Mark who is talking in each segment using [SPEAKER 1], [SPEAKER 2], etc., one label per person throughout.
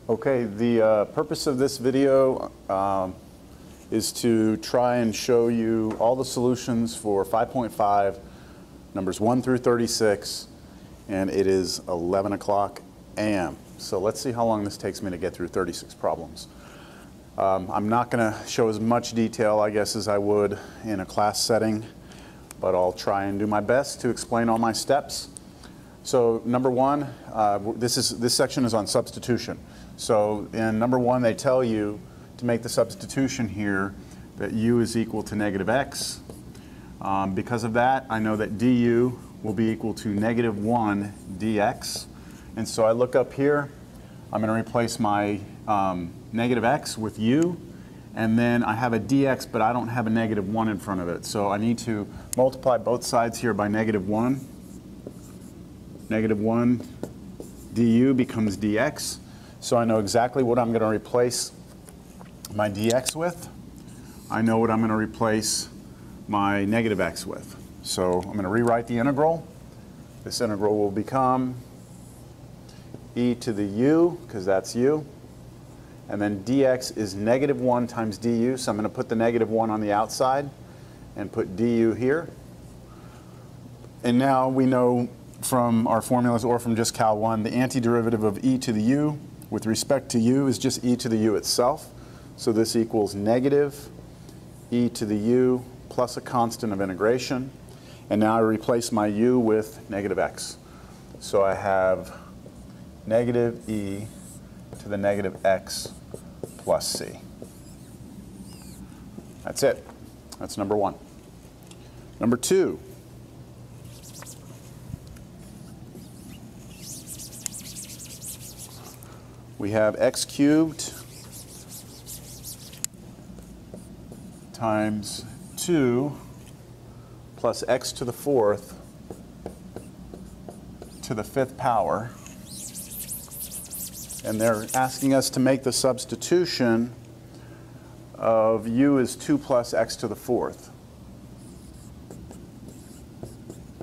[SPEAKER 1] Okay, the purpose of this video is to try and show you all the solutions for 5.5, numbers 1 through 36, and it is 11 o'clock a.m. So let's see how long this takes me to get through 36 problems. I'm not going to show as much detail, I guess, as I would in a class setting, but I'll try and do my best to explain all my steps. So number one, this section is on substitution. So in number one, they tell you to make the substitution here that u is equal to negative x. Because of that, I know that du will be equal to negative 1 dx. And so I look up here, I'm going to replace my negative x with u, and then I have a dx, but I don't have a negative 1 in front of it. So I need to multiply both sides here by negative 1. Negative 1 du becomes dx. So I know exactly what I'm going to replace my dx with. I know what I'm going to replace my negative x with. So I'm going to rewrite the integral. This integral will become e to the u, because that's u. And then dx is negative 1 times du, so I'm going to put the negative 1 on the outside and put du here. And now we know from our formulas or from just Cal 1, the antiderivative of e to the u with respect to u is just e to the u itself. So this equals negative e to the u plus a constant of integration. And now I replace my u with negative x. So I have negative e to the negative x plus c. That's it. That's number one. Number two. We have x cubed times 2 plus x to the 4th to the 5th power. And they're asking us to make the substitution of u is 2 plus x to the 4th.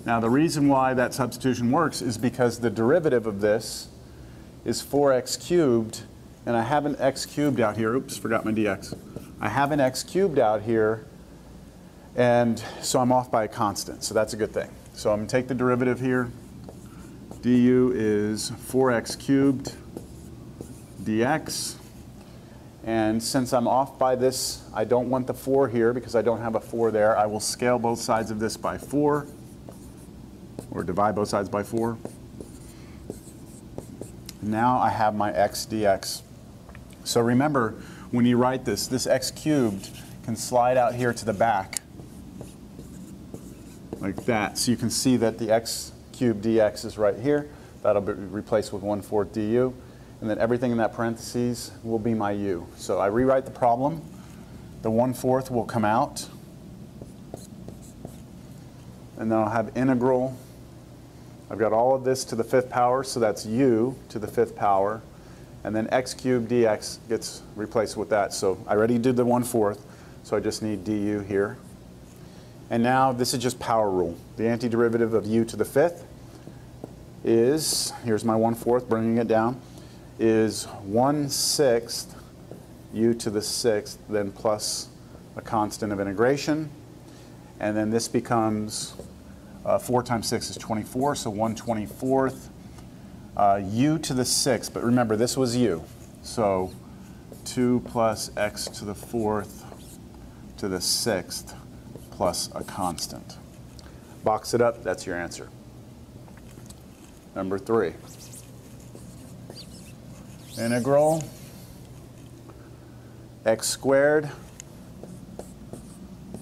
[SPEAKER 1] Now the reason why that substitution works is because the derivative of this is 4x cubed, and I have an x cubed out here. Oops, forgot my dx. I have an x cubed out here, and so I'm off by a constant, so that's a good thing. So I'm going to take the derivative here. Du is 4x cubed dx, and since I'm off by this, I don't want the 4 here because I don't have a 4 there. I will scale both sides of this by 4, or divide both sides by 4. Now I have my x dx. So remember, when you write this, this x cubed can slide out here to the back like that. So you can see that the x cubed dx is right here. That'll be replaced with 1/4 du. And then everything in that parentheses will be my u. So I rewrite the problem. The 1/4 will come out. And then I'll have integral. I've got all of this to the 5th power, so that's u to the 5th power. And then x cubed dx gets replaced with that. So I already did the 1/4, so I just need du here. And now this is just power rule. The antiderivative of u to the 5th is, here's my 1/4, bringing it down, is 1/6 u to the 6th, then plus a constant of integration. And then this becomes 4 times 6 is 24, so 1/24th u to the 6th. But remember, this was u. So 2 plus x to the 4th to the 6th plus a constant. Box it up, that's your answer. Number 3. Integral x squared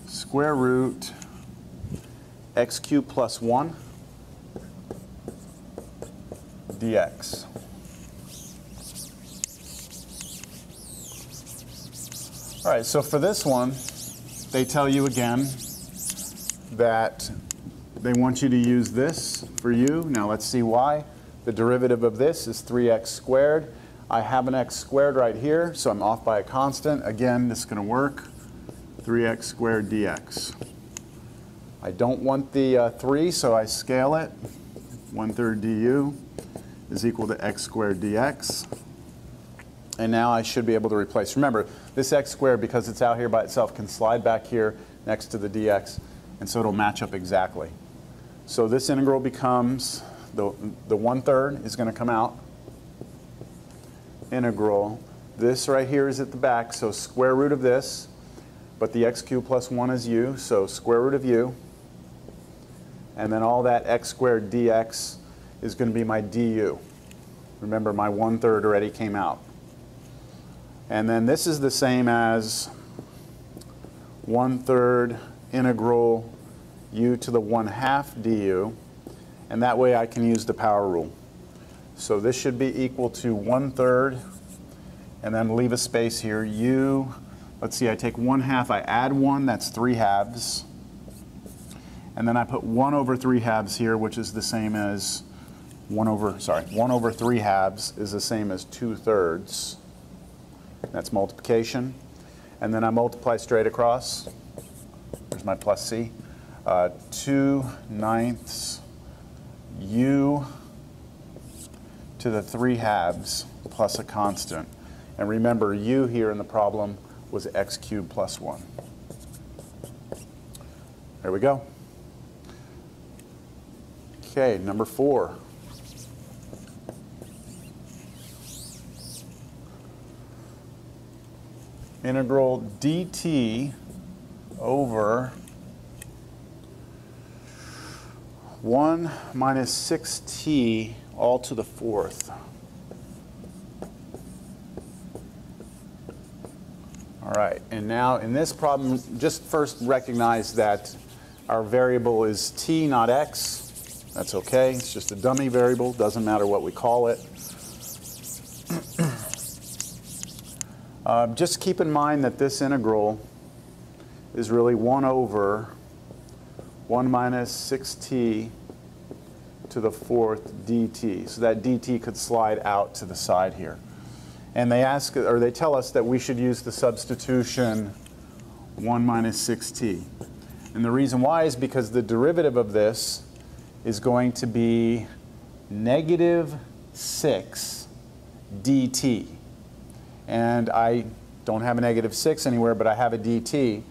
[SPEAKER 1] square root x cubed plus 1 dx. All right, so for this one, they tell you again that they want you to use this for u. Now let's see why. The derivative of this is 3x squared. I have an x squared right here, so I'm off by a constant. Again, this is going to work. 3x squared dx. I don't want the 3, so I scale it. 1/3 du is equal to x squared dx. And now I should be able to replace. Remember, this x squared, because it's out here by itself, can slide back here next to the dx, and so it'll match up exactly. So this integral becomes, the 1/3 is going to come out. Integral, this right here is at the back, so square root of this, but the x cubed plus 1 is u, so square root of u. And then all that x squared dx is going to be my du. Remember, my 1/3 already came out. And then this is the same as 1/3 integral u to the 1/2 du, and that way I can use the power rule. So this should be equal to 1/3, and then leave a space here. U, let's see, I take 1/2, I add 1, that's 3/2. And then I put 1/3 here, which is the same as 1/3 is the same as 2/3. That's multiplication. And then I multiply straight across. There's my plus c. 2/9 u to the 3/2 plus a constant. And remember, u here in the problem was x cubed plus 1. There we go. Okay, number 4. Integral dt over 1 minus 6t all to the 4th. All right, and now in this problem, just first recognize that our variable is t, not x. That's okay, it's just a dummy variable, doesn't matter what we call it. Just keep in mind that this integral is really 1 over 1 minus 6t to the 4th dt. So that dt could slide out to the side here. And they ask, or they tell us that we should use the substitution 1 minus 6t. And the reason why is because the derivative of this is going to be negative 6 dt. And I don't have a negative 6 anywhere, but I have a dt.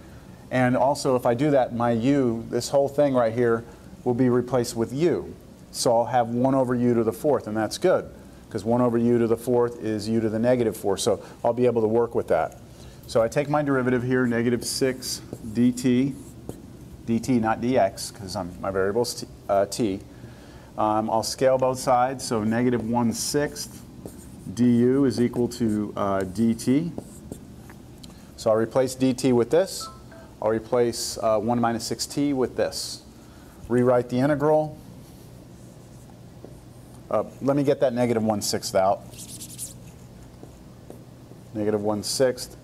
[SPEAKER 1] And also, if I do that, my u, this whole thing right here, will be replaced with u. So I'll have 1 over u to the 4th, and that's good, because 1 over u to the 4th is u to the negative 4. So I'll be able to work with that. So I take my derivative here, negative 6 dt, dt, not dx, because my variable's t. I'll scale both sides, so negative 1/6 du is equal to dt. So I'll replace dt with this. I'll replace 1 minus 6t with this. Rewrite the integral. Let me get that negative 1/6 out. Negative 1/6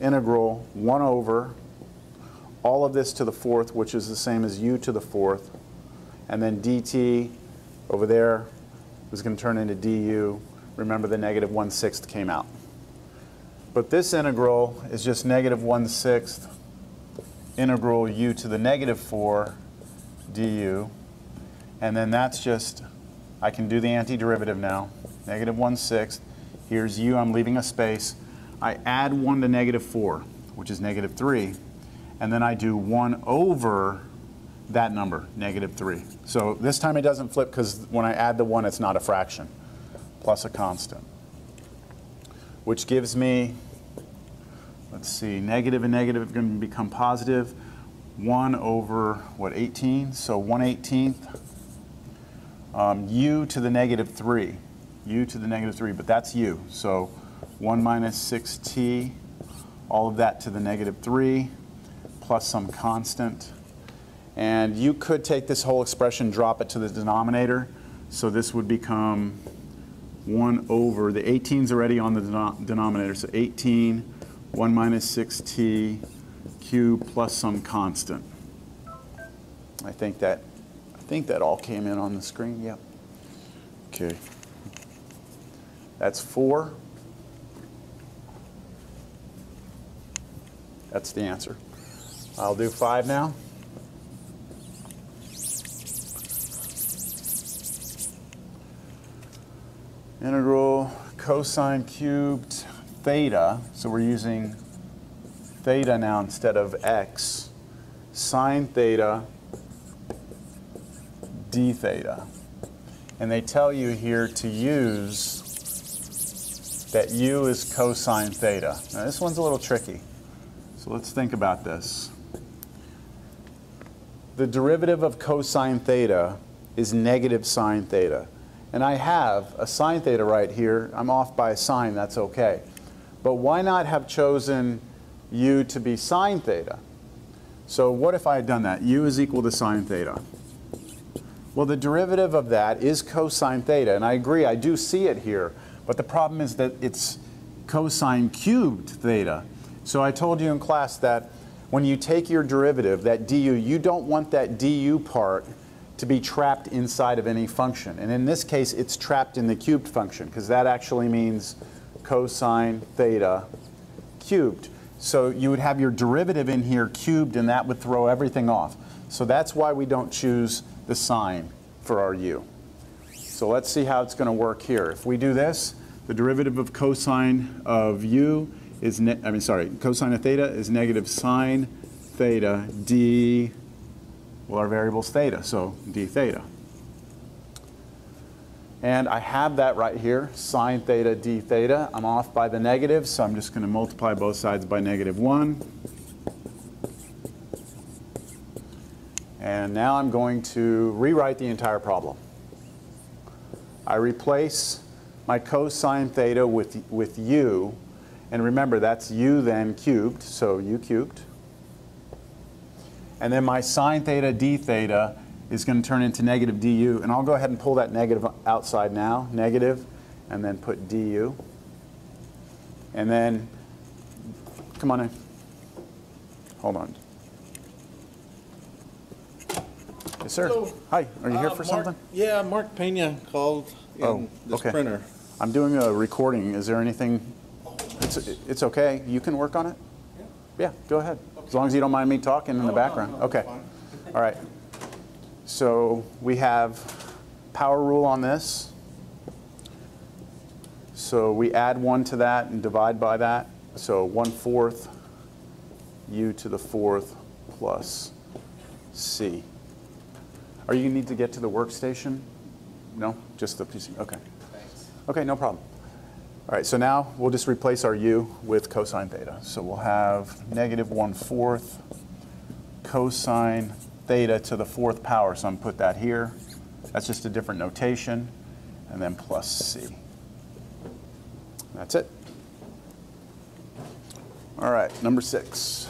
[SPEAKER 1] integral 1 over all of this to the 4th, which is the same as u to the 4th. And then dt over there is going to turn into du. Remember, the negative 1/6 came out. But this integral is just negative 1/6 integral u to the negative 4 du. And then that's just, I can do the antiderivative now. Negative 1/6. Here's u, I'm leaving a space. I add 1 to negative 4, which is negative 3. And then I do 1 over that number, negative 3. So this time it doesn't flip, because when I add the 1, it's not a fraction, plus a constant. Which gives me, let's see, negative and negative are going to become positive. 1 over, what, 18? So 1/18 u to the negative 3. U to the negative 3, but that's u. So 1 minus 6t, all of that to the negative 3, plus some constant. And you could take this whole expression, drop it to the denominator. So this would become 1 over, the 18's already on the denominator, so 18, 1 minus 6t cubed plus some constant. I think that all came in on the screen, yep. Okay. That's 4. That's the answer. I'll do 5 now. Integral cosine cubed theta, so we're using theta now instead of x, sine theta d theta. And they tell you here to use that u is cosine theta. Now this one's a little tricky, so let's think about this. The derivative of cosine theta is negative sine theta. And I have a sine theta right here. I'm off by a sine, that's okay. But why not have chosen u to be sine theta? So what if I had done that? U is equal to sine theta. Well, the derivative of that is cosine theta, and I agree, I do see it here, but the problem is that it's cosine cubed theta. So I told you in class that when you take your derivative, that du, you don't want that du part to be trapped inside of any function. And in this case, it's trapped in the cubed function, because that actually means cosine theta cubed. So you would have your derivative in here cubed, and that would throw everything off. So that's why we don't choose the sine for our u. So let's see how it's going to work here. If we do this, the derivative of cosine of u is, cosine of theta is negative sine theta d, well, our variable's theta, so d theta. And I have that right here, sine theta d theta. I'm off by the negative, so I'm just going to multiply both sides by -1. And now I'm going to rewrite the entire problem. I replace my cosine theta with u. And remember, that's u then cubed, so u cubed. And then my sine theta d theta is going to turn into negative du. And I'll go ahead and pull that negative outside now, negative, and then put du. And then, come on in. Hold on. Yes, sir.
[SPEAKER 2] Hello.
[SPEAKER 1] Hi, are you here for something?
[SPEAKER 2] Yeah, Mark Pena called in this
[SPEAKER 1] okay.
[SPEAKER 2] printer.
[SPEAKER 1] I'm doing a recording. Is there anything? It's okay. You can work on it? Yeah, go ahead. Okay. As long as you don't mind me talking in the background.
[SPEAKER 2] No,
[SPEAKER 1] okay. All right. So we have power rule on this. So we add 1 to that and divide by that. So 1/4 u to the 4th plus c. Are you going to need to get to the workstation? No? Just the PC? Okay.
[SPEAKER 2] Thanks.
[SPEAKER 1] Okay, no problem. All right, so now we'll just replace our u with cosine theta. So we'll have negative 1/4 cosine theta to the 4th power. So I'm going to put that here. That's just a different notation. And then plus c. That's it. All right, number 6.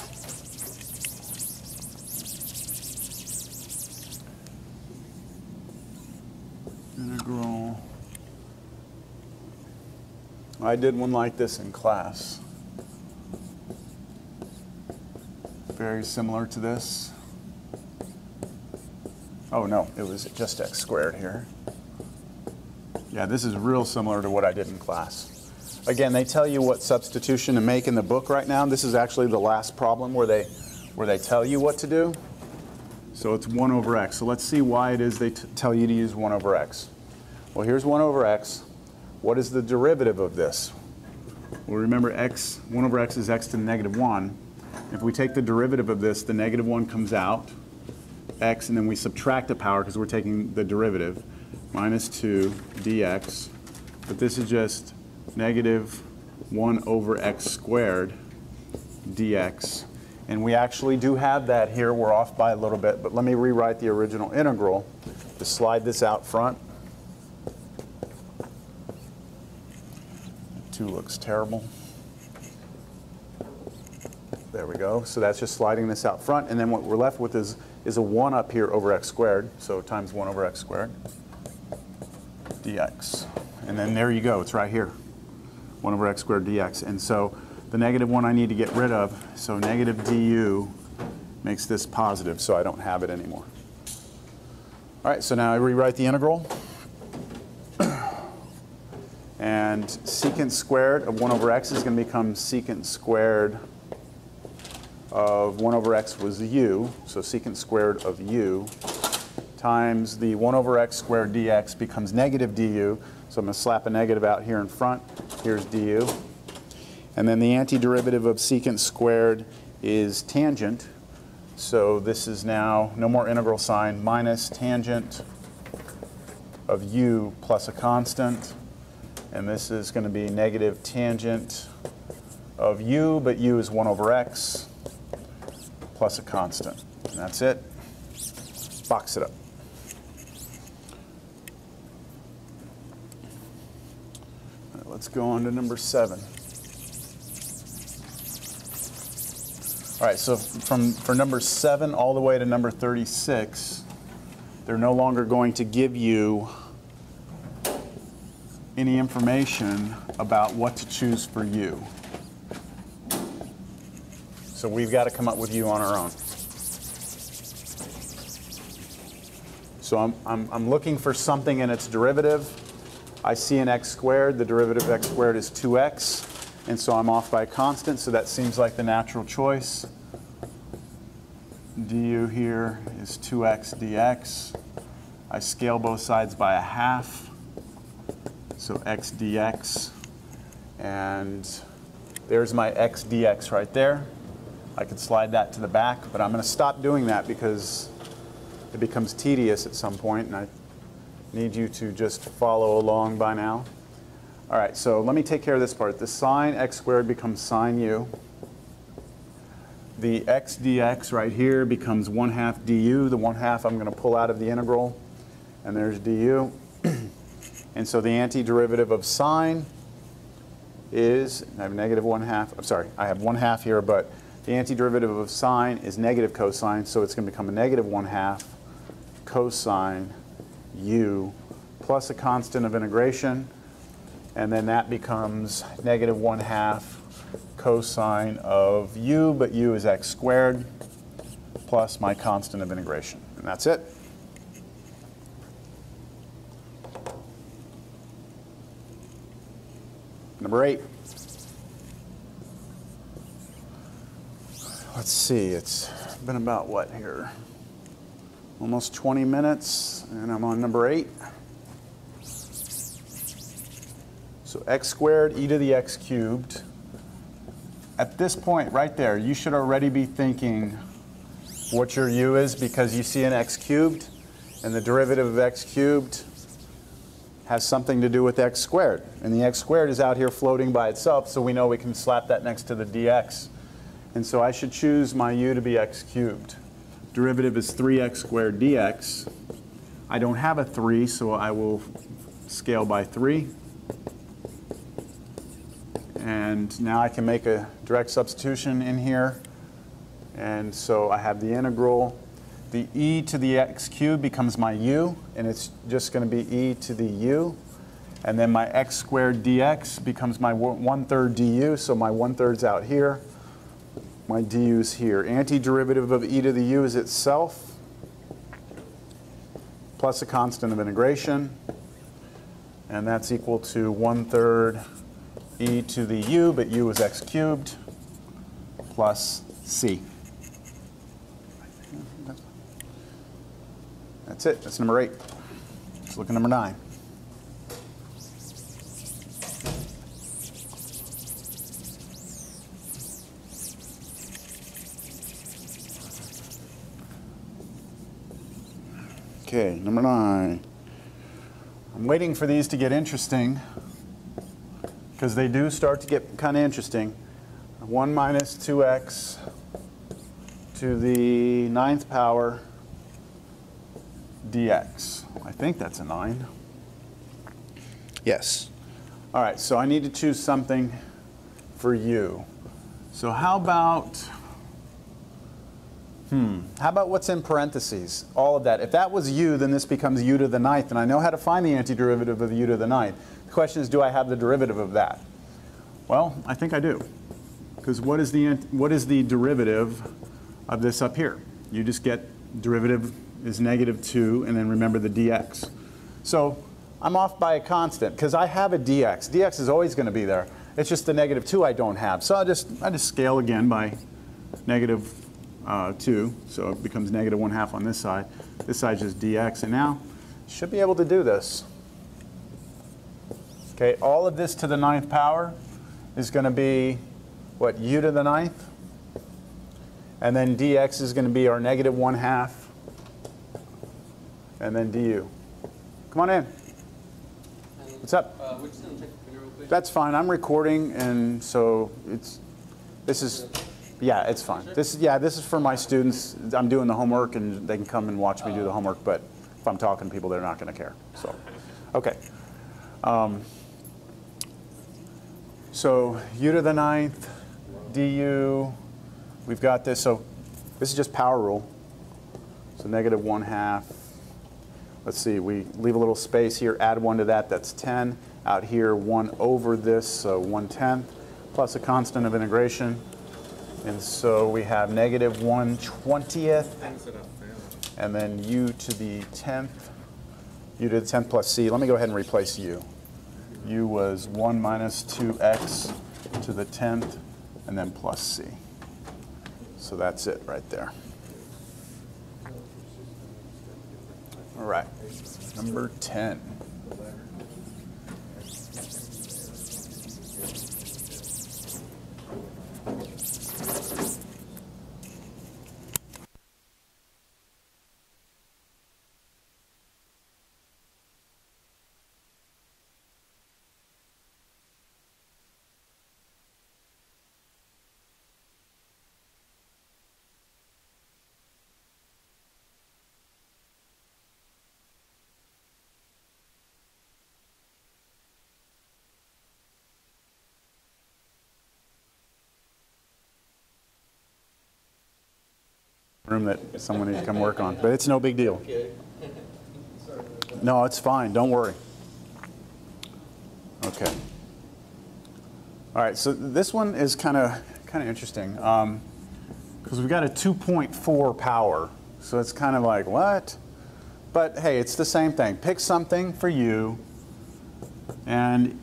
[SPEAKER 1] Integral. I did one like this in class. Very similar to this. Oh no, it was just x squared here. Yeah, this is real similar to what I did in class. Again, they tell you what substitution to make in the book right now. This is actually the last problem where they tell you what to do. So it's 1 over x. So let's see why it is they tell you to use 1 over x. Well, here's 1 over x. What is the derivative of this? Well, remember 1 over x is x to the -1. If we take the derivative of this, the -1 comes out, x, and then we subtract a power because we're taking the derivative, minus 2 dx. But this is just negative 1 over x squared dx. And we actually do have that here. We're off by a little bit, but let me rewrite the original integral to slide this out front. 2 looks terrible. There we go. So that's just sliding this out front. And then what we're left with is a 1 up here over x squared. So times 1 over x squared dx. And then there you go. It's right here. 1 over x squared dx. And so the -1 I need to get rid of. So negative du makes this positive, so I don't have it anymore. All right, so now I rewrite the integral. And secant squared of 1 over x is going to become secant squared of 1 over x was u, so secant squared of u, times the 1 over x squared dx becomes negative du, So I'm going to slap a negative out here in front. Here's du. And then the antiderivative of secant squared is tangent. So this is now no more integral sign, minus tangent of u plus a constant. And this is going to be negative tangent of u, but u is 1 over x plus a constant. And that's it. Box it up. All right, let's go on to number 7. All right, so for number 7 all the way to number 36, they're no longer going to give you any information about what to choose for u. So we've got to come up with u on our own. So I'm looking for something in its derivative. I see an x squared. The derivative of x squared is 2x. And so I'm off by a constant, so that seems like the natural choice. Du here is 2x dx. I scale both sides by a half, so x dx. And there's my x dx right there. I could slide that to the back, but I'm going to stop doing that because it becomes tedious at some point, and I need you to just follow along by now. All right, so let me take care of this part. The sine x squared becomes sine u. The x dx right here becomes 1/2 du. The 1/2 I'm going to pull out of the integral, and there's du. And so the antiderivative of sine is, I have negative 1/2. I'm sorry, I have 1/2 here, but the antiderivative of sine is negative cosine, so it's going to become a negative 1/2 cosine u plus a constant of integration. And then that becomes negative 1/2 cosine of u, but u is x squared, plus my constant of integration. And that's it. Number 8. Let's see, it's been about what here? Almost 20 minutes, and I'm on number 8. So x squared e to the x cubed. At this point right there, you should already be thinking what your u is because you see an x cubed, and the derivative of x cubed has something to do with x squared. And the x squared is out here floating by itself, so we know we can slap that next to the dx. And so I should choose my u to be x cubed. Derivative is 3x squared dx. I don't have a 3, so I will scale by 3. And now I can make a direct substitution in here. And so I have the integral. The e to the x cubed becomes my u, and it's just going to be e to the u. And then my x squared dx becomes my 1/3 du, so my 1/3's out here. My du's here. Antiderivative of e to the u is itself, plus a constant of integration. And that's equal to 1/3 e to the u, but u is x cubed, plus c. That's it. That's number 8. Let's look at number 9. Okay, number 9. I'm waiting for these to get interesting because they do start to get kind of interesting. 1 minus 2x to the 9th power dx. I think that's a 9. Yes. All right, so I need to choose something for u. So how about what's in parentheses? All of that. If that was u, then this becomes u to the 9th, and I know how to find the antiderivative of u to the 9th. The question is, do I have the derivative of that? Well, I think I do. Because what is the derivative of this up here? You just get derivative is negative 2, and then remember the dx. So I'm off by a constant, because I have a dx. dx is always going to be there. It's just the negative 2 I don't have. So I just scale again by negative 2, so it becomes negative 1/2 on this side. This side is just dx, and now I should be able to do this. Okay, all of this to the 9th power is going to be, what, u to the 9th? And then dx is going to be our negative 1/2. And then du. Come on in. What's up?
[SPEAKER 3] We're just going to check the printer real quick.
[SPEAKER 1] That's fine. I'm recording, and so this is, yeah, it's fine. This is for my students. I'm doing the homework, and they can come and watch me do the homework. But if I'm talking to people, they're not going to care. So, okay. So u to the 9th, du. We've got this. So this is just power rule. So negative 1/2. Let's see, we leave a little space here, add 1 to that, that's 10. Out here, 1 over this, so 1/10, plus a constant of integration. And so we have negative 1/20th, and then u to the 10th, u to the 10th plus c. Let me go ahead and replace u. U was 1 minus 2x to the 10th, and then plus c. So that's it right there. All right, number 10. Room that someone needs to come work on, but it's no big deal. No, it's fine. Don't worry. Okay. All right. So this one is kind of interesting because we've got a 2.4 power, so it's kind of like what? But hey, it's the same thing. Pick something for you and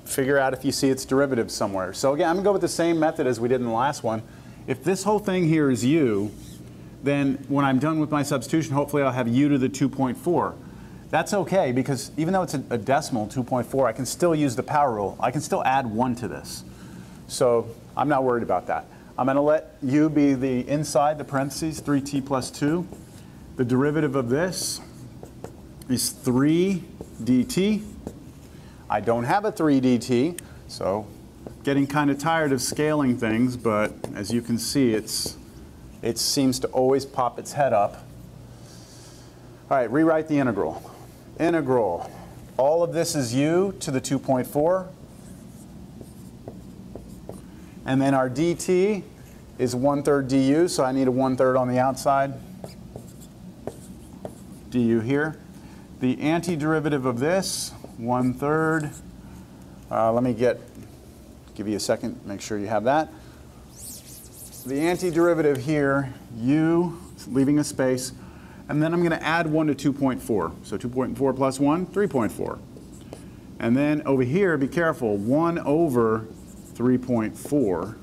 [SPEAKER 1] figure out if you see its derivative somewhere. So again, I'm gonna go with the same method as we did in the last one. If this whole thing here is u, then when I'm done with my substitution, hopefully I'll have u to the 2.4. That's okay, because even though it's a decimal, 2.4, I can still use the power rule. I can still add 1 to this. So I'm not worried about that. I'm going to let u be the inside the parentheses, 3t plus 2. The derivative of this is 3 dt. I don't have a 3 dt, so getting kind of tired of scaling things, but as you can see, it seems to always pop its head up. All right, rewrite the integral. Integral. All of this is u to the 2.4. And then our dt is 1/3 du, so I need a 1/3 on the outside. Du here. The antiderivative of this, 1/3. Let me give you a second, make sure you have that. The antiderivative here, u, leaving a space, and then I'm going to add 1 to 2.4. So 2.4 plus 1, 3.4. And then over here, be careful, 1 over 3.4,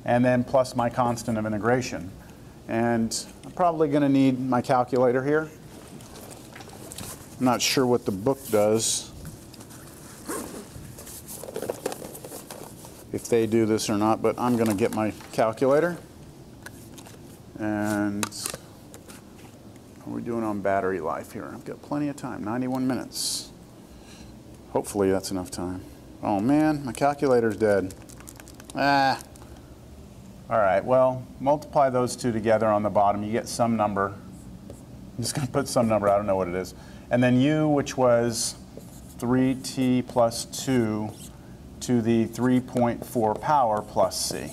[SPEAKER 1] and then plus my constant of integration. And I'm probably going to need my calculator here. I'm not sure what the book does, if they do this or not, but I'm going to get my calculator. And how are we doing on battery life here? I've got plenty of time, 91 minutes. Hopefully that's enough time. Oh man, my calculator's dead. Ah. All right, well, multiply those two together on the bottom. You get some number. I'm just going to put some number, I don't know what it is. And then u, which was 3t plus 2 to the 3.4 power plus c. And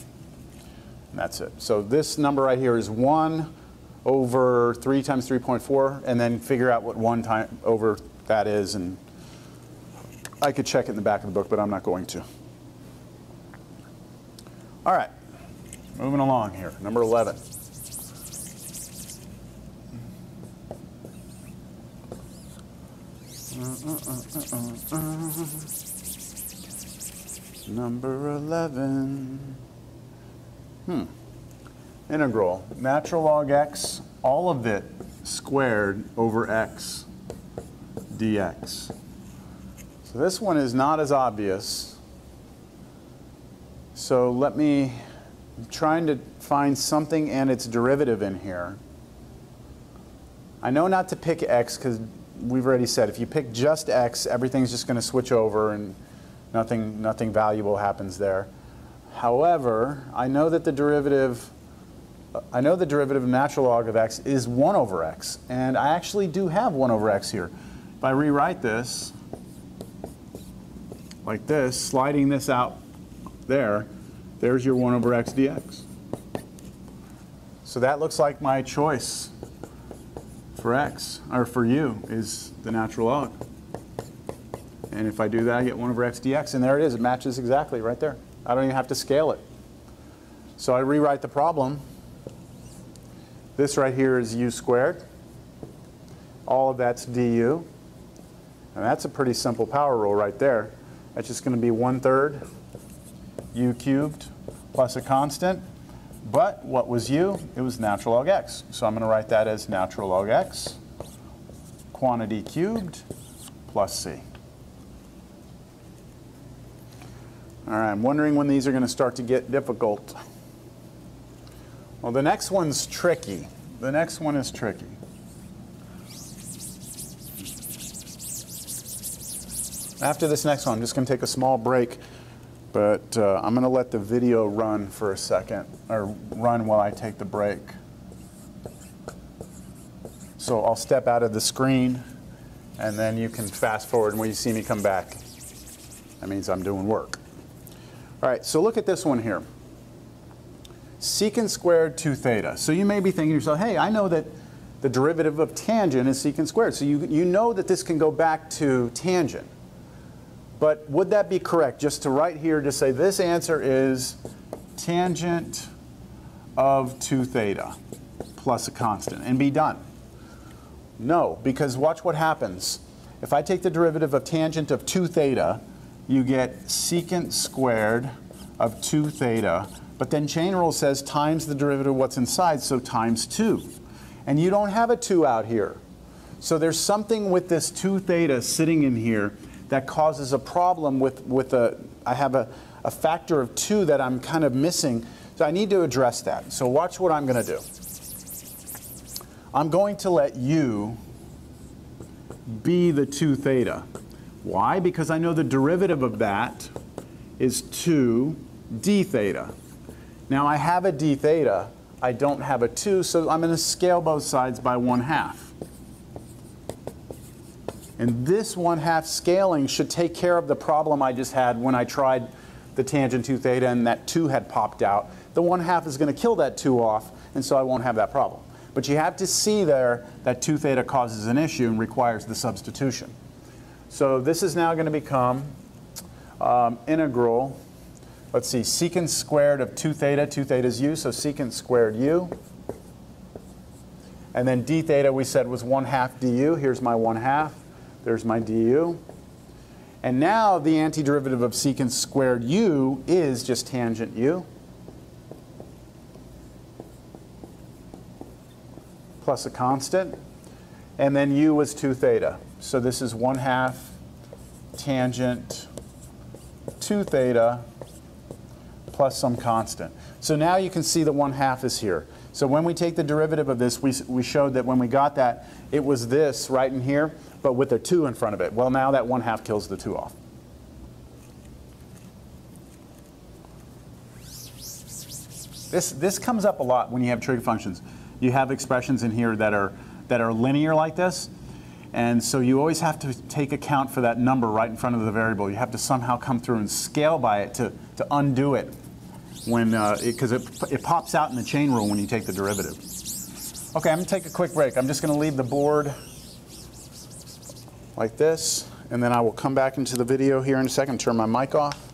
[SPEAKER 1] that's it. So this number right here is 1 over 3 times 3.4, and then figure out what 1 time over that is. And I could check it in the back of the book, but I'm not going to. All right, moving along here. Number 11. Number 11. Integral. Natural log x, all of it squared over x dx. So this one is not as obvious. So I'm trying to find something and its derivative in here. I know not to pick x because we've already said if you pick just x, everything's just going to switch over and nothing valuable happens there. However, I know that the derivative of natural log of x is 1 over x, and I actually do have 1 over x here. If I rewrite this like this, sliding this out there's your 1 over x dx. So that looks like my choice for x, or for u, is the natural log. And if I do that, I get 1 over x dx, and there it is. It matches exactly right there. I don't even have to scale it. So I rewrite the problem. This right here is u squared. All of that's du. And that's a pretty simple power rule right there. That's just going to be 1/3 u cubed plus a constant. But what was u? It was natural log x. So I'm going to write that as natural log x, quantity cubed, plus c. All right, I'm wondering when these are going to start to get difficult. Well, the next one's tricky. The next one is tricky. After this next one, I'm just going to take a small break, but I'm going to let the video run for a second, or run while I take the break. So I'll step out of the screen, and then you can fast forward, and when you see me come back, that means I'm doing work. All right, so look at this one here. Secant squared 2 theta. So you may be thinking to yourself, hey, I know that the derivative of tangent is secant squared. So you know that this can go back to tangent. But would that be correct? Just to write here, just say this answer is tangent of 2 theta plus a constant and be done. No, because watch what happens. If I take the derivative of tangent of 2 theta, you get secant squared of 2 theta. But then chain rule says times the derivative of what's inside, so times 2. And you don't have a 2 out here. So there's something with this 2 theta sitting in here that causes a problem with I have a factor of 2 that I'm kind of missing. So I need to address that. So watch what I'm going to do. I'm going to let u be the 2 theta. Why? Because I know the derivative of that is 2 d theta. Now I have a d theta, I don't have a 2, so I'm going to scale both sides by 1/2. And this 1/2 scaling should take care of the problem I just had when I tried the tangent 2 theta and that 2 had popped out. The 1/2 is going to kill that 2 off, and so I won't have that problem. But you have to see there that 2 theta causes an issue and requires the substitution. So this is now going to become integral. Let's see, secant squared of 2 theta. 2 theta is u, so secant squared u. And then d theta we said was 1/2 du. Here's my 1/2. There's my du. And now the antiderivative of secant squared u is just tangent u plus a constant. And then u was 2 theta. So this is 1/2 tangent 2 theta plus some constant. So now you can see the 1/2 is here. So when we take the derivative of this, we showed that when we got that, it was this right in here, but with a 2 in front of it. Well, now that 1/2 kills the 2 off. This comes up a lot when you have trig functions. You have expressions in here that are linear like this, and so you always have to take account for that number right in front of the variable. You have to somehow come through and scale by it to undo it when because it pops out in the chain rule when you take the derivative. Okay, I'm going to take a quick break. I'm just going to leave the board like this, and then I will come back into the video here in a second, turn my mic off.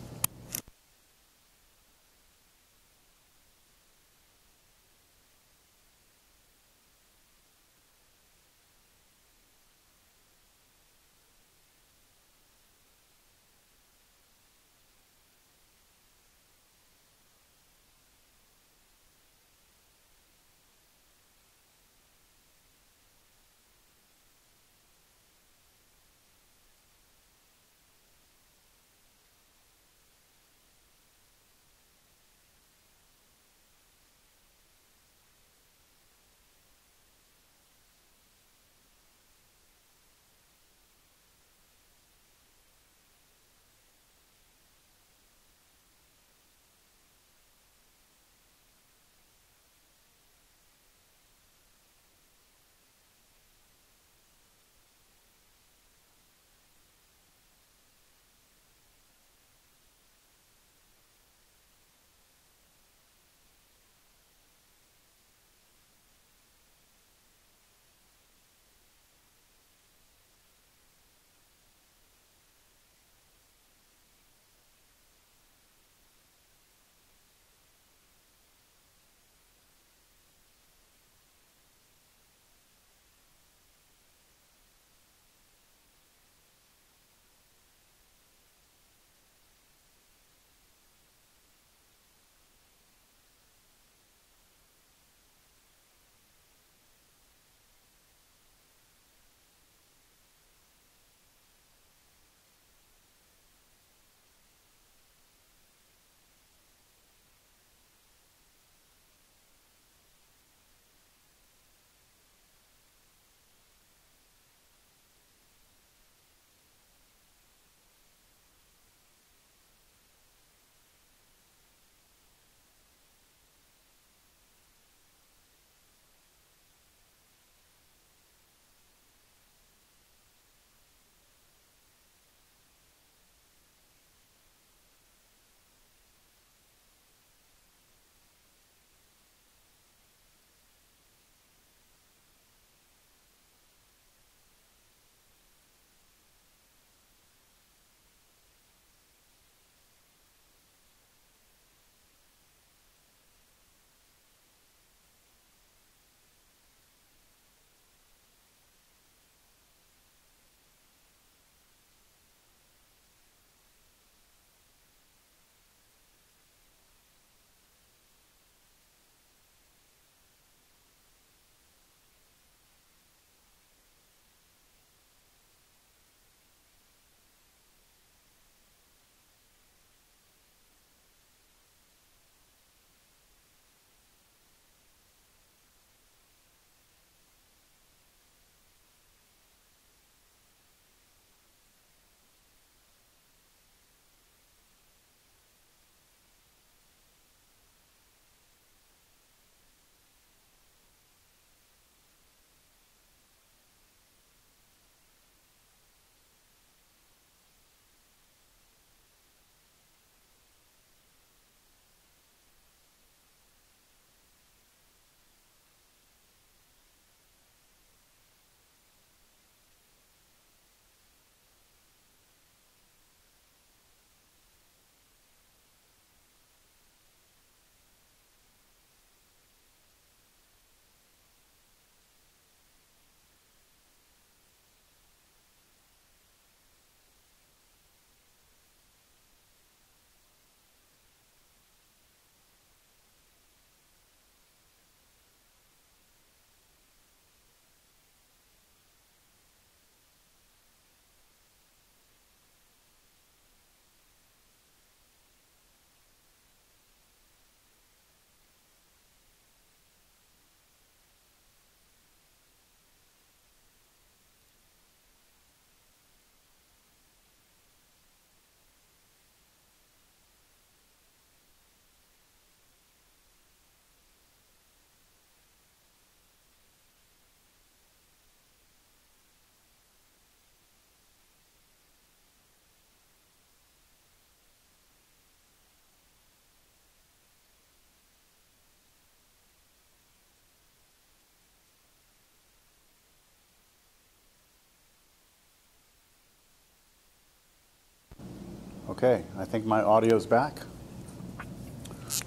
[SPEAKER 1] Okay, I think my audio's back.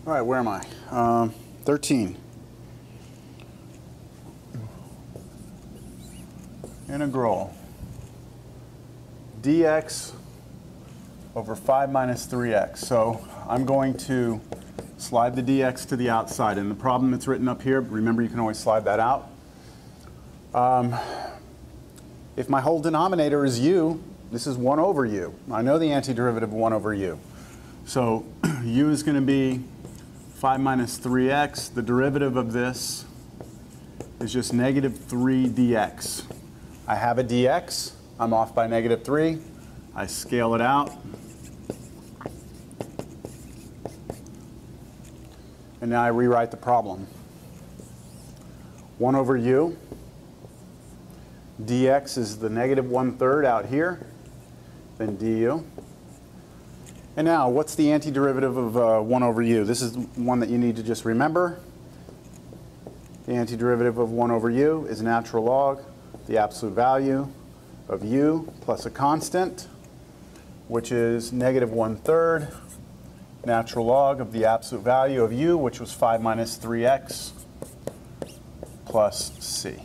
[SPEAKER 1] All right, where am I? 13. Integral dx over 5 minus 3x. So I'm going to slide the dx to the outside. And the problem that's written up here, remember you can always slide that out. If my whole denominator is u, this is 1 over u. I know the antiderivative of 1 over u. So u is going to be 5 minus 3x. The derivative of this is just negative 3 dx. I have a dx. I'm off by negative 3. I scale it out. And now I rewrite the problem. 1 over u. Dx is the negative 1/3 out here. Then du. And now, what's the antiderivative of 1 over u? This is one that you need to just remember. The antiderivative of 1 over u is natural log, the absolute value of u plus a constant, which is negative 1/3, natural log of the absolute value of u, which was 5 minus 3x plus c.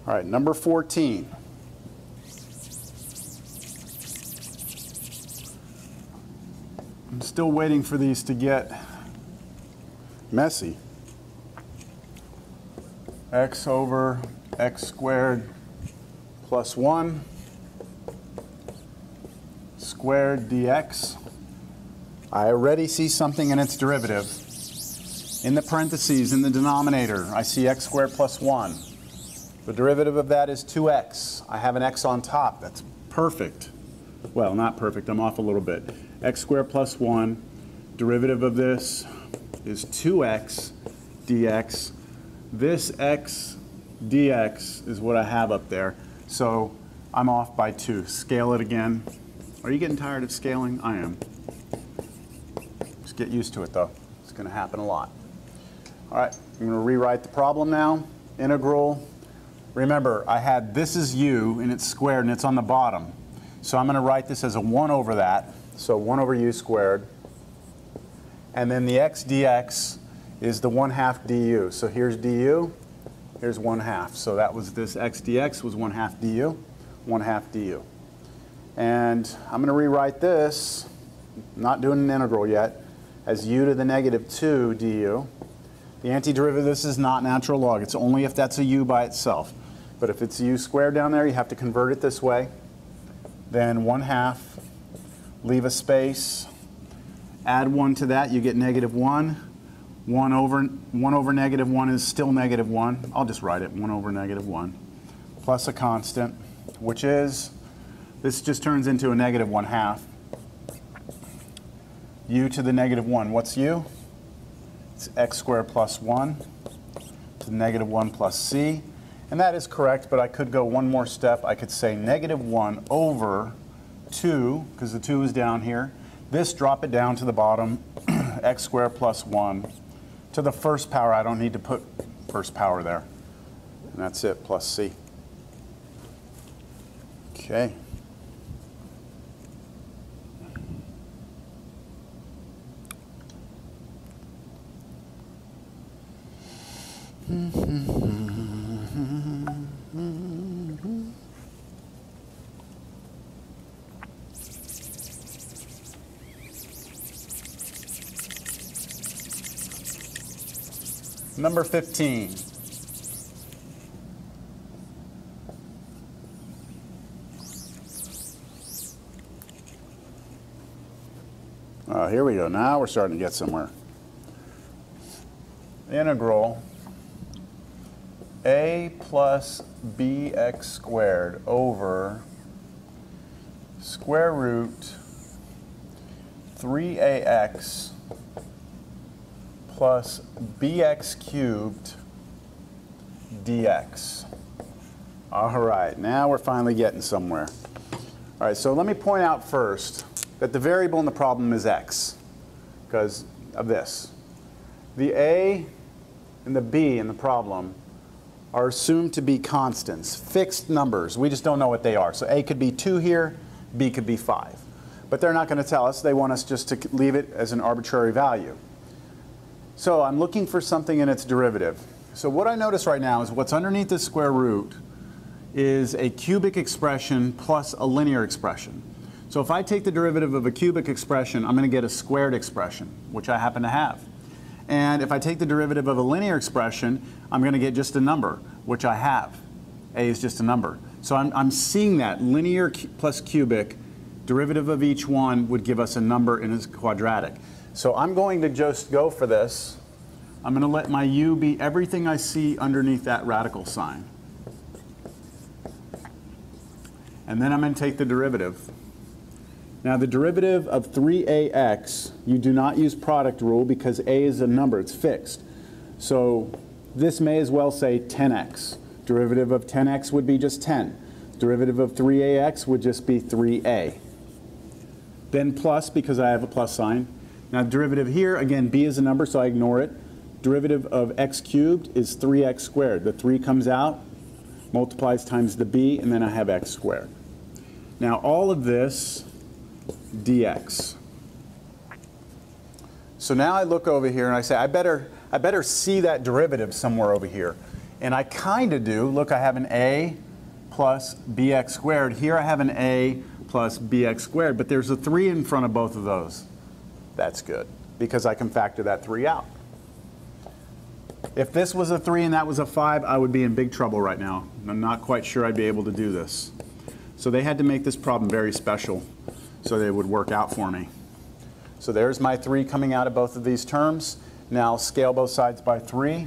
[SPEAKER 1] All right, number 14. I'm still waiting for these to get messy. X over x squared plus 1 squared dx. I already see something in its derivative. In the parentheses, in the denominator, I see x squared plus 1. The derivative of that is 2x. I have an x on top. That's perfect. Well, not perfect. I'm off a little bit. X squared plus 1. Derivative of this is 2x dx. This x dx is what I have up there. So I'm off by 2. Scale it again. Are you getting tired of scaling? I am. Just get used to it, though. It's going to happen a lot. All right, I'm going to rewrite the problem now. Integral. Remember, I had this is u, and it's squared, and it's on the bottom. So I'm going to write this as a 1 over that. So 1 over u squared. And then the x dx is the 1/2 du. So here's du, here's 1/2. So that was this x dx was 1/2 du, 1/2 du. And I'm going to rewrite this, not doing an integral yet, as u to the negative 2 du. The antiderivative of this is not natural log. It's only if that's a u by itself. But if it's u squared down there, you have to convert it this way. Then 1/2, leave a space, add 1 to that, you get negative 1. 1 over negative 1 is still negative 1. I'll just write it, 1 over negative 1, plus a constant, which is, this just turns into a negative 1/2. U to the negative 1, what's u? It's x squared plus 1 to the negative 1 plus c. And that is correct, but I could go one more step. I could say negative 1 over 2, because the 2 is down here. This, drop it down to the bottom, x squared plus 1 to the first power. I don't need to put first power there. And that's it, plus c. Okay. Number 15. Here we go. Now we're starting to get somewhere. Integral a plus bx squared over square root 3ax plus bx cubed dx. All right, now we're finally getting somewhere. All right, so let me point out first that the variable in the problem is x because of this. The a and the b in the problem are assumed to be constants, fixed numbers. We just don't know what they are. So a could be 2 here, b could be 5. But they're not going to tell us. They want us just to leave it as an arbitrary value. So I'm looking for something in its derivative. So what I notice right now is what's underneath the square root is a cubic expression plus a linear expression. So if I take the derivative of a cubic expression, I'm going to get a squared expression, which I happen to have. And if I take the derivative of a linear expression, I'm going to get just a number, which I have. A is just a number. So I'm seeing that linear plus cubic, derivative of each one would give us a number in a quadratic. So I'm going to just go for this. I'm going to let my u be everything I see underneath that radical sign. And then I'm going to take the derivative. Now the derivative of 3ax, you do not use product rule because a is a number, it's fixed. So this may as well say 10x. Derivative of 10x would be just 10. Derivative of 3ax would just be 3a. Then plus, because I have a plus sign. Now derivative here, again, b is a number, so I ignore it. Derivative of x cubed is 3x squared. The 3 comes out, multiplies times the b, and then I have x squared. Now all of this dx. So now I look over here and I say, I better see that derivative somewhere over here. And I kind of do. Look, I have an a plus bx squared. Here I have an a plus bx squared, but there's a 3 in front of both of those. That's good, because I can factor that 3 out. If this was a 3 and that was a 5, I would be in big trouble right now. I'm not quite sure I'd be able to do this. So they had to make this problem very special so they would work out for me. So there's my 3 coming out of both of these terms. Now I'll scale both sides by 3.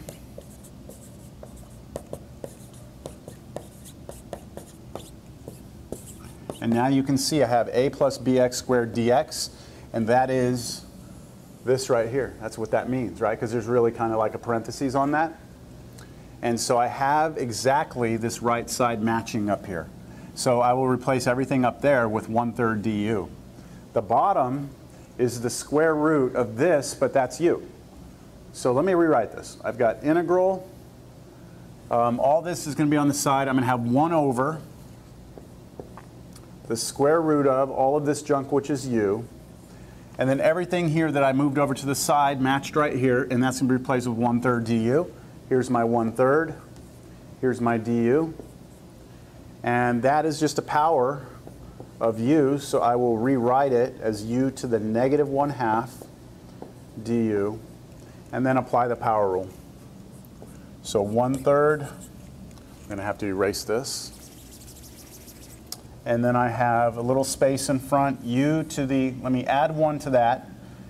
[SPEAKER 1] And now you can see I have a plus bx squared dx, and that is this right here. That's what that means, right? Because there's really kind of like a parentheses on that. And so I have exactly this right side matching up here. So I will replace everything up there with 1/3 du. The bottom is the square root of this, but that's u. So let me rewrite this. I've got integral. All this is going to be on the side. I'm going to have 1 over the square root of all of this junk, which is u. And then everything here that I moved over to the side matched right here, and that's going to be replaced with 1/3 du. Here's my 1/3. Here's my du. And that is just a power of u, so I will rewrite it as u to the negative 1/2 du, and then apply the power rule. So 1/3, I'm going to have to erase this. And then I have a little space in front, u to the, let me add 1 to that.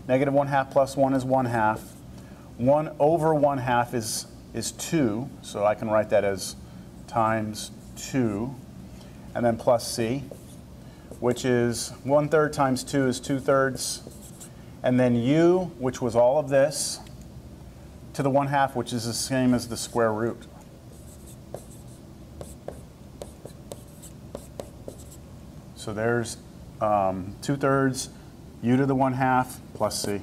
[SPEAKER 1] Negative 1/2 plus 1 is 1/2. 1 over 1/2 is 2, so I can write that as times 2. And then plus c, which is 1/3 times 2 is 2/3. And then u, which was all of this, to the 1/2, which is the same as the square root. So there's 2/3 u to the 1/2 plus c.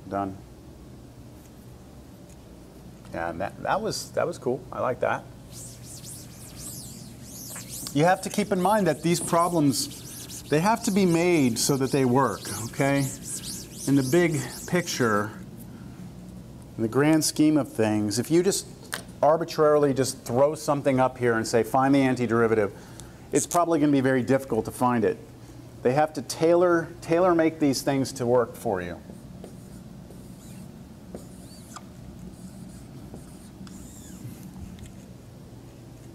[SPEAKER 1] Done. And that was cool. I like that. You have to keep in mind that these problems, they have to be made so that they work, okay? In the big picture, in the grand scheme of things, if you just arbitrarily just throw something up here and say, find the antiderivative, it's probably going to be very difficult to find it. They have to tailor make these things to work for you.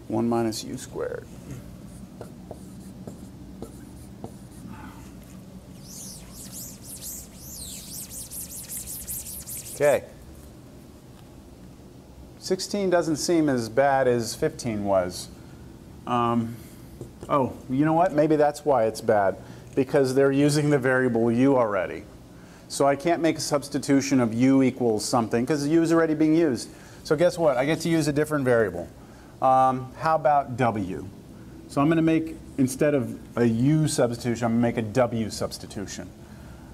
[SPEAKER 1] One minus u squared. Okay. 16 doesn't seem as bad as 15 was. Oh, you know what? Maybe that's why it's bad. Because they're using the variable u already. So I can't make a substitution of u equals something because u is already being used. So guess what? I get to use a different variable. How about w? So I'm going to make, instead of a u substitution, I'm going to make a w substitution.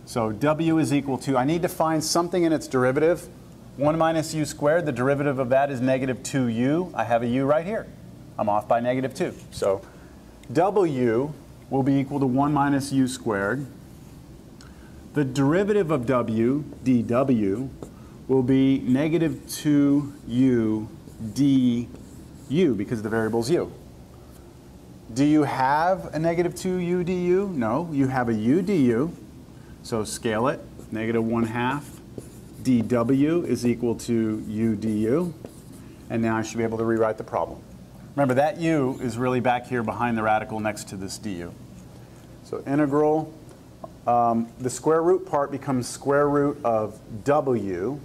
[SPEAKER 1] So w is equal to, I need to find something in its derivative. 1 minus u squared, the derivative of that is negative 2u. I have a u right here. I'm off by negative 2. So w will be equal to 1 minus u squared. The derivative of w, dw, will be negative 2u du, because the variable is u. Do you have a negative 2u du? No, you have a u du. So scale it, negative 1/2 dw is equal to u du. And now I should be able to rewrite the problem. Remember, that u is really back here behind the radical next to this du. So integral, the square root part becomes square root of w.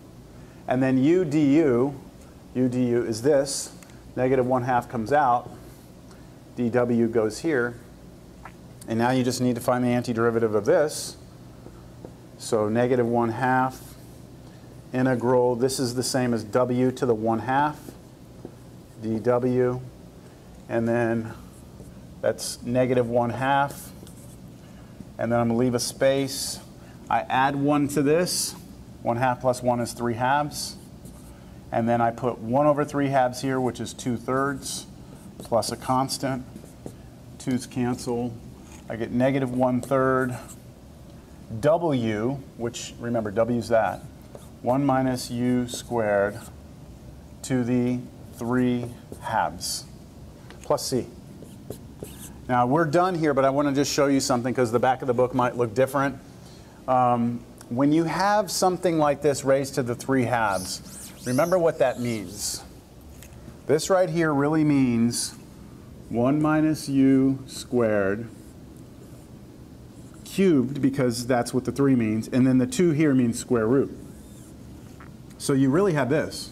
[SPEAKER 1] And then u du is this. Negative 1/2 comes out. dw goes here. And now you just need to find the antiderivative of this. So negative 1/2 integral, this is the same as w to the 1/2 dw. And then that's negative 1/2. And then I'm going to leave a space. I add 1 to this. 1/2 plus 1 is 3/2. And then I put 1 over 3/2 here, which is 2/3, plus a constant. 2's cancel. I get negative 1/3 w, which, remember, w's that. 1 minus u squared to the 3/2 plus c. Now, we're done here, but I want to just show you something because the back of the book might look different. When you have something like this raised to the 3/2, remember what that means. This right here really means 1 minus u squared cubed, because that's what the 3 means, and then the 2 here means square root. So you really have this.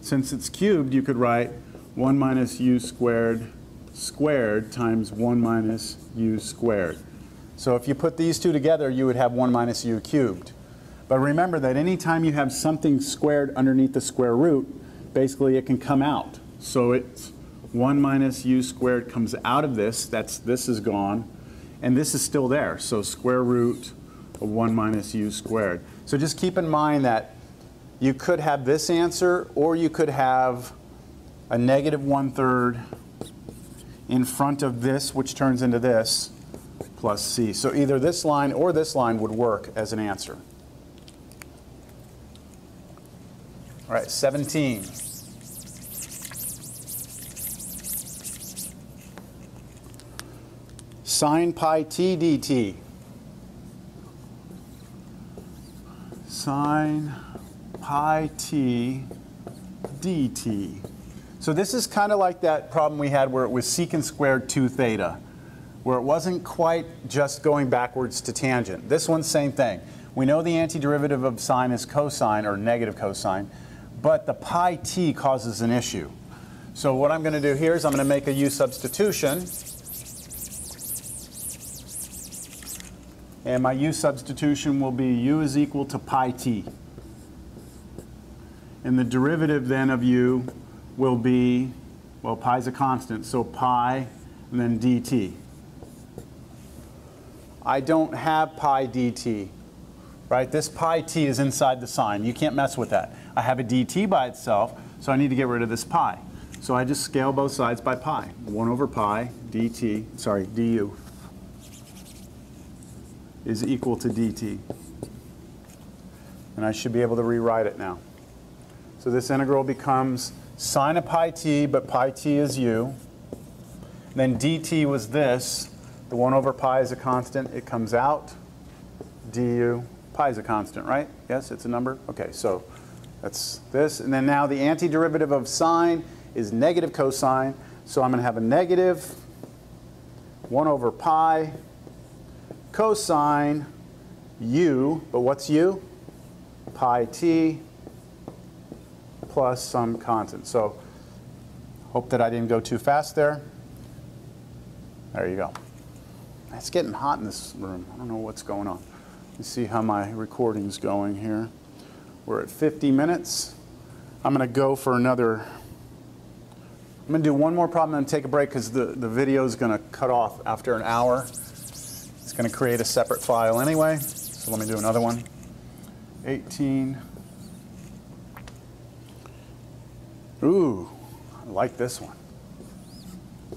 [SPEAKER 1] Since it's cubed, you could write 1 minus u squared squared times 1 minus u squared. So if you put these two together, you would have 1 minus u cubed. But remember that anytime you have something squared underneath the square root, basically it can come out. So it's 1 minus u squared comes out of this. This is gone. And this is still there. So square root of 1 minus u squared. So just keep in mind that you could have this answer, or you could have a negative 1/3 in front of this, which turns into this, plus c. So either this line or this line would work as an answer. All right, 17. Sine pi t dt. Sine pi t dt. So this is kind of like that problem we had where it was secant squared 2 theta, where it wasn't quite just going backwards to tangent. This one's same thing. We know the antiderivative of sine is cosine, or negative cosine, but the pi t causes an issue. So what I'm going to do here is I'm going to make a u substitution. And my u substitution will be u is equal to pi t. And the derivative then of u will be, well, pi is a constant, so pi and then dt. I don't have pi dt, right? This pi t is inside the sign. You can't mess with that. I have a dt by itself, so I need to get rid of this pi. So I just scale both sides by pi. 1 over pi dt, sorry, du is equal to dt. And I should be able to rewrite it now. So this integral becomes sine of pi t, but pi t is u. Then dt was this. The 1 over pi is a constant. It comes out. du. Pi is a constant, right? Yes, it's a number? Okay, so that's this. And then now the antiderivative of sine is negative cosine. So I'm going to have a negative 1 over pi cosine u, but what's u? Pi t plus some constant. So hope that I didn't go too fast there. There you go. It's getting hot in this room. I don't know what's going on. Let's see how my recording's going here. We're at 50 minutes. I'm going to go for another. I'm going to do one more problem and take a break because the video is going to cut off after an hour. It's going to create a separate file anyway. So let me do another one. 18. Ooh, I like this one.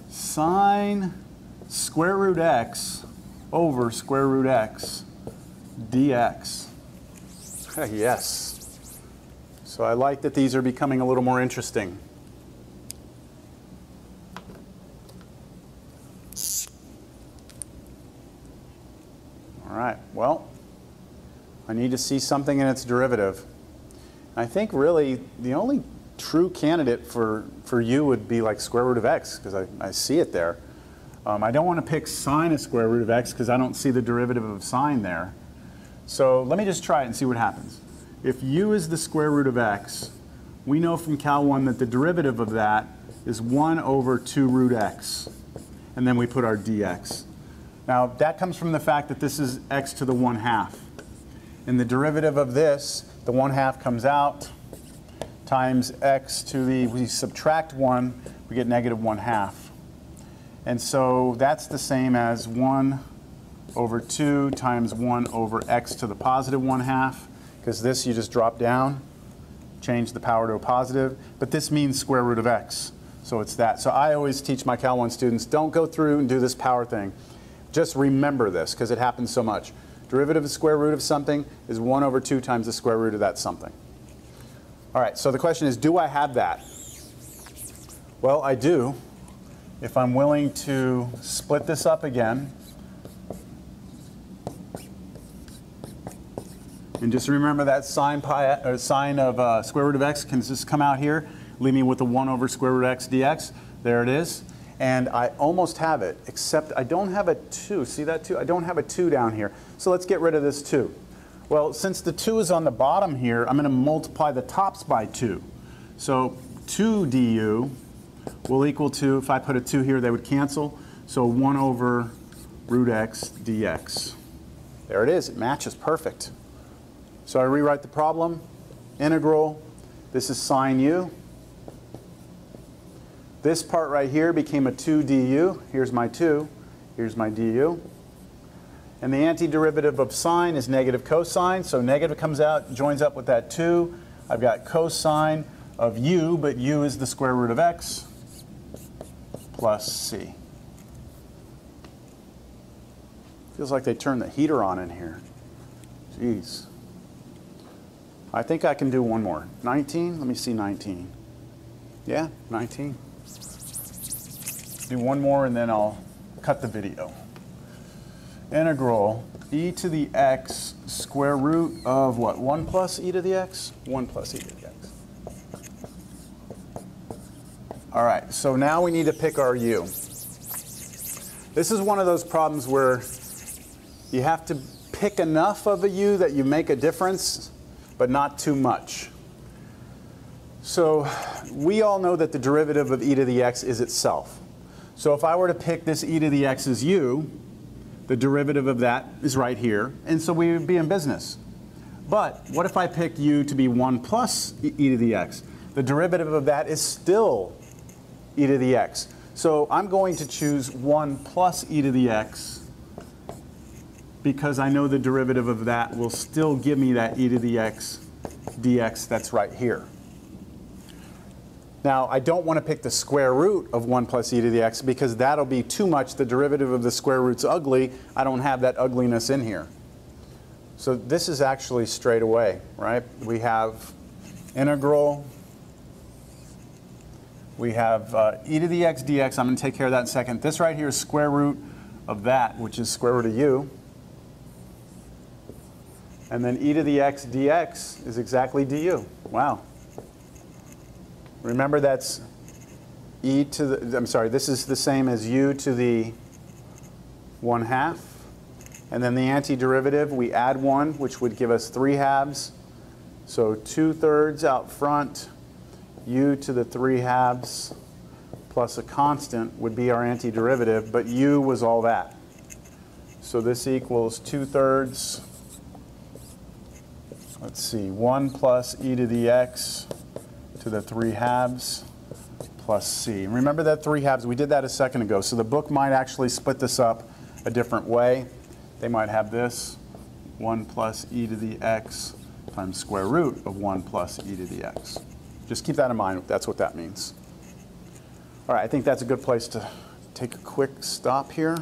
[SPEAKER 1] Sine square root x over square root x dx. Yes. So I like that these are becoming a little more interesting. All right, well, I need to see something in its derivative. I think really the only true candidate for u would be like square root of x, because I see it there. I don't want to pick sine of square root of x because I don't see the derivative of sine there. So let me just try it and see what happens. If u is the square root of x, we know from Cal 1 that the derivative of that is 1 over 2 root x. And then we put our dx. Now that comes from the fact that this is x to the 1/2. And the derivative of this, the 1/2 comes out, times x to the, we subtract 1, we get negative 1/2. And so that's the same as 1 over 2 times 1 over x to the positive 1/2, because this you just drop down, change the power to a positive, but this means square root of x. So it's that. So I always teach my Cal 1 students, don't go through and do this power thing. Just remember this, because it happens so much. Derivative of the square root of something is 1 over 2 times the square root of that something. All right, so the question is, do I have that? Well, I do. If I'm willing to split this up again, and just remember that sine of square root of x can just come out here, leave me with the 1 over square root x dx. There it is. And I almost have it, except I don't have a 2. See that 2? I don't have a 2 down here. So let's get rid of this 2. Well, since the 2 is on the bottom here, I'm going to multiply the tops by 2. So 2 du will equal to, if I put a 2 here, they would cancel. So 1 over root x dx. There it is. It matches perfect. So I rewrite the problem. Integral. This is sine u. This part right here became a 2 du. Here's my 2. Here's my du. And the antiderivative of sine is negative cosine. So negative comes out, joins up with that 2. I've got cosine of u, but u is the square root of x, plus c. Feels like they turned the heater on in here. Jeez. I think I can do one more. 19? Let me see 19. Yeah, 19. Do one more and then I'll cut the video. Integral e to the x square root of what? 1 plus e to the x? 1 plus e to the x. All right, so now we need to pick our u. This is one of those problems where you have to pick enough of a u that you make a difference, but not too much. So we all know that the derivative of e to the x is itself. So if I were to pick this e to the x as u, the derivative of that is right here, and so we would be in business. But what if I picked u to be 1 plus e to the x? The derivative of that is still e to the x. So I'm going to choose 1 plus e to the x because I know the derivative of that will still give me that e to the x dx that's right here. Now, I don't want to pick the square root of 1 plus e to the x because that'll be too much. The derivative of the square root's ugly. I don't have that ugliness in here. So this is actually straight away, right? We have integral. We have e to the x dx. I'm going to take care of that in a second. This right here is square root of that, which is square root of u. And then e to the x dx is exactly du. Wow. Remember that's e to the, I'm sorry, this is the same as u to the 1/2. And then the antiderivative, we add 1, which would give us 3/2. So 2/3 out front, u to the 3/2 plus a constant would be our antiderivative, but u was all that. So this equals 2/3, let's see, 1 plus e to the x to the 3/2 plus c. Remember that 3/2, we did that a second ago, so the book might actually split this up a different way. They might have this, 1 plus e to the x times square root of 1 plus e to the x. Just keep that in mind, that's what that means. All right, I think that's a good place to take a quick stop here.